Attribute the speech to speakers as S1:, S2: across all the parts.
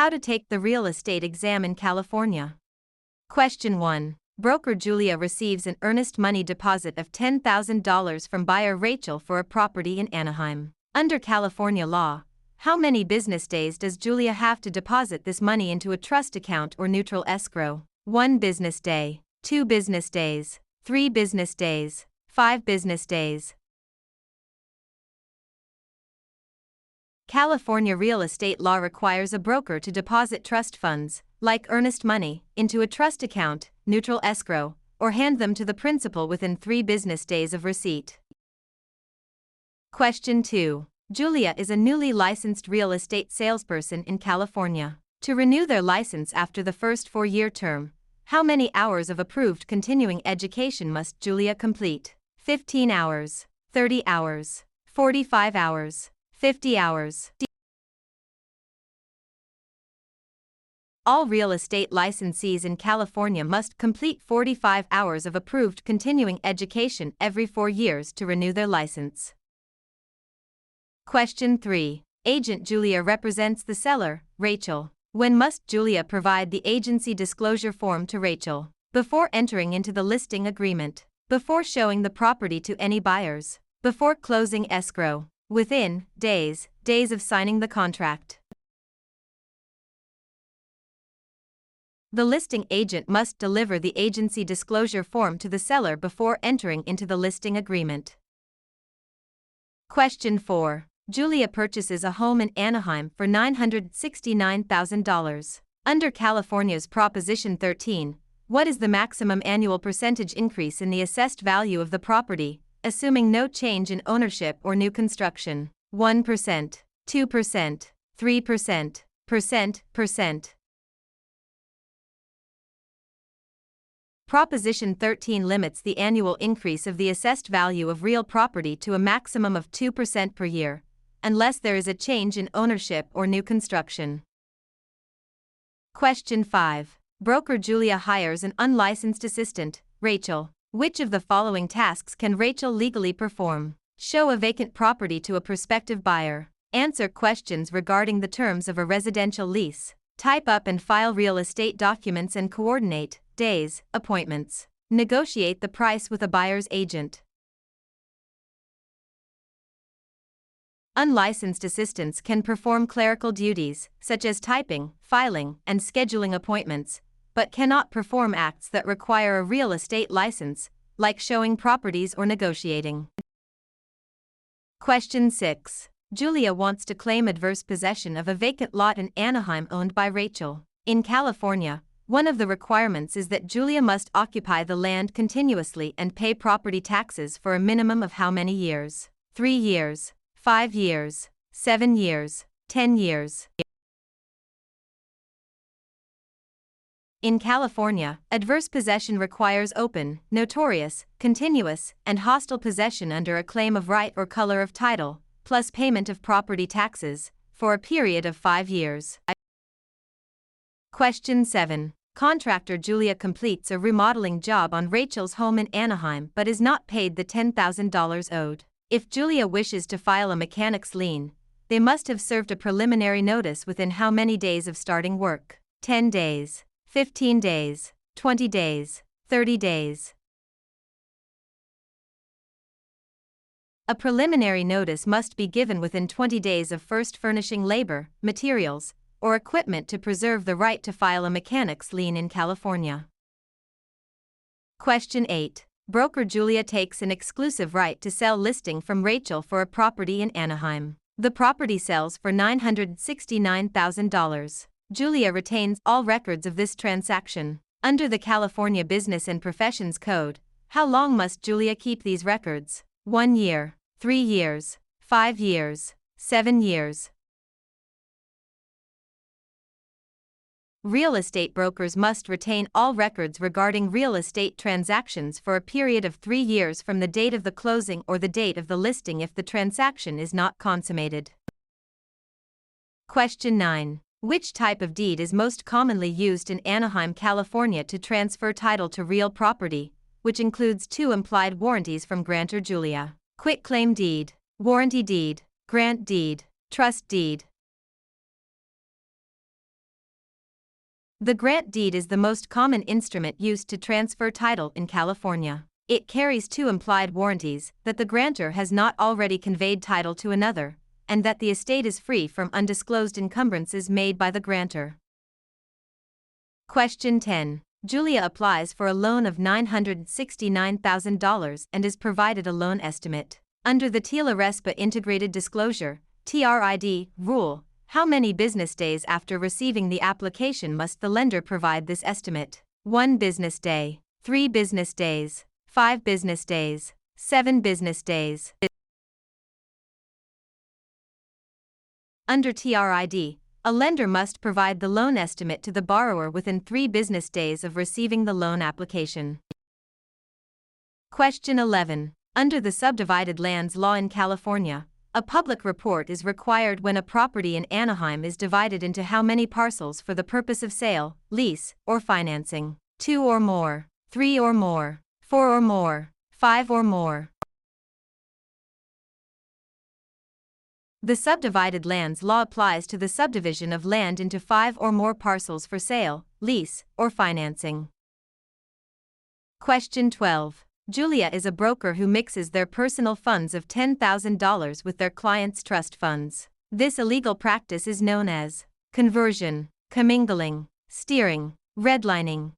S1: How to take the real estate exam in California. Question 1. Broker Julia receives an earnest money deposit of $10,000 from buyer Rachel for a property in Anaheim. Under California law, how many business days does Julia have to deposit this money into a trust account or neutral escrow? 1 business day, 2 business days, 3 business days, 5 business days. California real estate law requires a broker to deposit trust funds, like earnest money, into a trust account, neutral escrow, or hand them to the principal within 3 business days of receipt. Question 2. Julia is a newly licensed real estate salesperson in California. To renew their license after the first 4-year term, how many hours of approved continuing education must Julia complete? 15 hours, 30 hours, 45 hours, 50 hours. All real estate licensees in California must complete 45 hours of approved continuing education every 4 years to renew their license. Question 3. Agent Julia represents the seller, Rachel. When must Julia provide the agency disclosure form to Rachel? Before entering into the listing agreement, before showing the property to any buyers, before closing escrow, within days of signing the contract. The listing agent must deliver the agency disclosure form to the seller before entering into the listing agreement. Question 4. Julia purchases a home in Anaheim for $969,000. Under California's Proposition 13, what is the maximum annual percentage increase in the assessed value of the property, assuming no change in ownership or new construction? 1%, 2%, 3%, percent. Proposition 13 limits the annual increase of the assessed value of real property to a maximum of 2% per year, unless there is a change in ownership or new construction. Question 5. Broker Julia hires an unlicensed assistant, Rachel. Which of the following tasks can Rachel legally perform? Show a vacant property to a prospective buyer. Answer questions regarding the terms of a residential lease. Type up and file real estate documents and coordinate days, appointments. Negotiate the price with a buyer's agent. Unlicensed assistants can perform clerical duties, such as typing, filing, and scheduling appointments, but cannot perform acts that require a real estate license, like showing properties or negotiating. Question 6. Julia wants to claim adverse possession of a vacant lot in Anaheim owned by Rachel. In California, one of the requirements is that Julia must occupy the land continuously and pay property taxes for a minimum of how many years? 3 years, 5 years, 7 years, 10 years. In California, adverse possession requires open, notorious, continuous, and hostile possession under a claim of right or color of title, plus payment of property taxes, for a period of 5 years. Question 7. Contractor Julia completes a remodeling job on Rachel's home in Anaheim but is not paid the $10,000 owed. If Julia wishes to file a mechanic's lien, they must have served a preliminary notice within how many days of starting work? 10 days, 15 days, 20 days, 30 days. A preliminary notice must be given within 20 days of first furnishing labor, materials, or equipment to preserve the right to file a mechanic's lien in California. Question 8. Broker Julia takes an exclusive right to sell listing from Rachel for a property in Anaheim. The property sells for $969,000. Julia retains all records of this transaction. Under the California Business and Professions Code, how long must Julia keep these records? 1 year, 3 years, 5 years, 7 years. Real estate brokers must retain all records regarding real estate transactions for a period of 3 years from the date of the closing or the date of the listing if the transaction is not consummated. Question 9. Which type of deed is most commonly used in Anaheim, California to transfer title to real property, which includes 2 implied warranties from grantor Julia? Quitclaim deed, warranty deed, grant deed, trust deed. The grant deed is the most common instrument used to transfer title in California. It carries two implied warranties that the grantor has not already conveyed title to another, and that the estate is free from undisclosed encumbrances made by the grantor. Question 10. Julia applies for a loan of $969,000 and is provided a loan estimate. Under the TILA-RESPA Integrated Disclosure (TRID) rule, how many business days after receiving the application must the lender provide this estimate? 1 business day, 3 business days, 5 business days, 7 business days. Under TRID, a lender must provide the loan estimate to the borrower within 3 business days of receiving the loan application. Question 11. Under the subdivided lands law in California, a public report is required when a property in Anaheim is divided into how many parcels for the purpose of sale, lease, or financing? 2 or more, 3 or more, 4 or more, 5 or more. The subdivided lands law applies to the subdivision of land into 5 or more parcels for sale, lease, or financing. Question 12. Julia is a broker who mixes their personal funds of $10,000 with their clients' trust funds. This illegal practice is known as conversion, commingling, steering, redlining.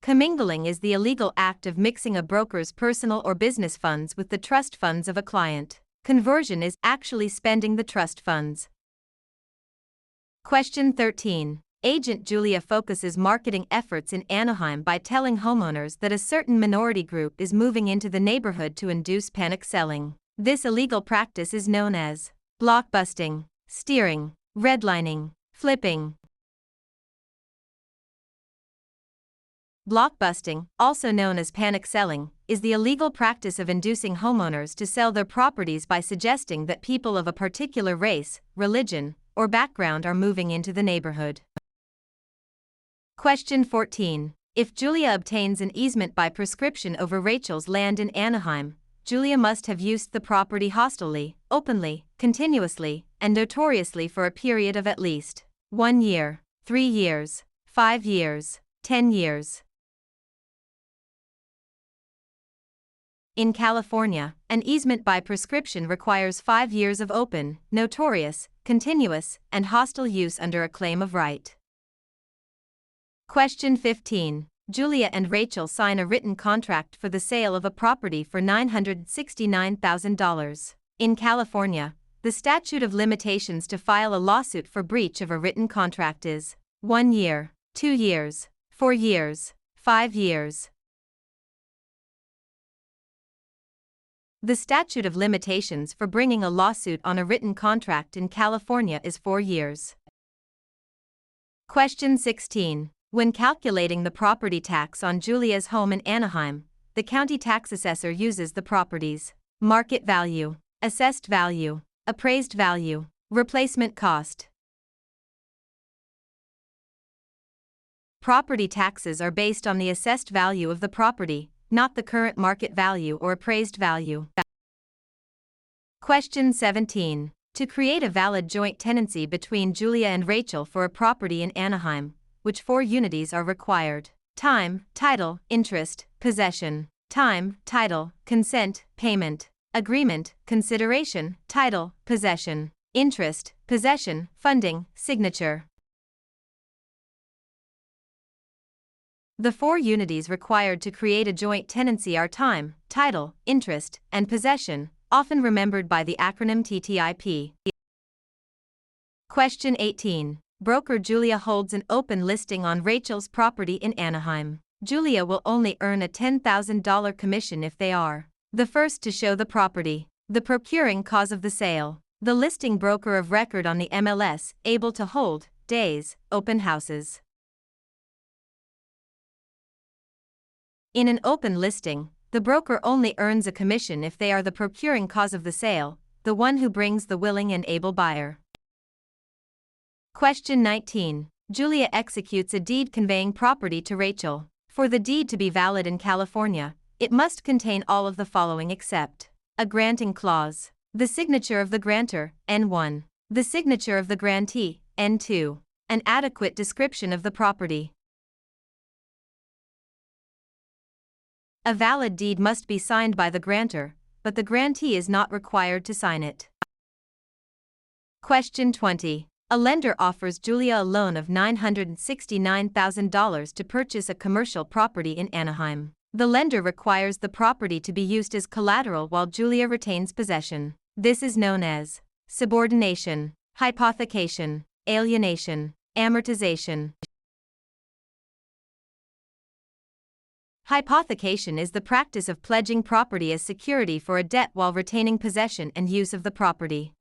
S1: Commingling is the illegal act of mixing a broker's personal or business funds with the trust funds of a client. Conversion is actually spending the trust funds. Question 13. Agent Julia focuses marketing efforts in Anaheim by telling homeowners that a certain minority group is moving into the neighborhood to induce panic selling. This illegal practice is known as blockbusting, steering, redlining, flipping. Blockbusting, also known as panic selling, is the illegal practice of inducing homeowners to sell their properties by suggesting that people of a particular race, religion, or background are moving into the neighborhood. Question 14. If Julia obtains an easement by prescription over Rachel's land in Anaheim, Julia must have used the property hostilely, openly, continuously, and notoriously for a period of at least 1 year, 3 years, 5 years, 10 years. In California, an easement by prescription requires 5 years of open, notorious, continuous, and hostile use under a claim of right. Question 15. Julia and Rachel sign a written contract for the sale of a property for $969,000. In California, the statute of limitations to file a lawsuit for breach of a written contract is 1 year, 2 years, 4 years, 5 years. The statute of limitations for bringing a lawsuit on a written contract in California is 4 years. Question 16. When calculating the property tax on Julia's home in Anaheim, the county tax assessor uses the property's market value, assessed value, appraised value, replacement cost. Property taxes are based on the assessed value of the property, not the current market value or appraised value. Question 17. To create a valid joint tenancy between Julia and Rachel for a property in Anaheim, which 4 unities are required? Time, title, interest, possession. Time, title, consent, payment. Agreement, consideration, title, possession. Interest, possession, funding, signature. The 4 unities required to create a joint tenancy are time, title, interest, and possession, often remembered by the acronym TTIP. Question 18. Broker Julia holds an open listing on Rachel's property in Anaheim. Julia will only earn a $10,000 commission if they are the first to show the property, the procuring cause of the sale, the listing broker of record on the MLS, able to hold days, open houses. In an open listing, the broker only earns a commission if they are the procuring cause of the sale, the one who brings the willing and able buyer. Question 19. Julia executes a deed conveying property to Rachel. For the deed to be valid in California, it must contain all of the following except a granting clause, the signature of the grantor, N1, the signature of the grantee, N2. An adequate description of the property. A valid deed must be signed by the grantor, but the grantee is not required to sign it. Question 20. A lender offers Julia a loan of $969,000 to purchase a commercial property in Anaheim. The lender requires the property to be used as collateral while Julia retains possession. This is known as subordination, hypothecation, alienation, amortization. Hypothecation is the practice of pledging property as security for a debt while retaining possession and use of the property.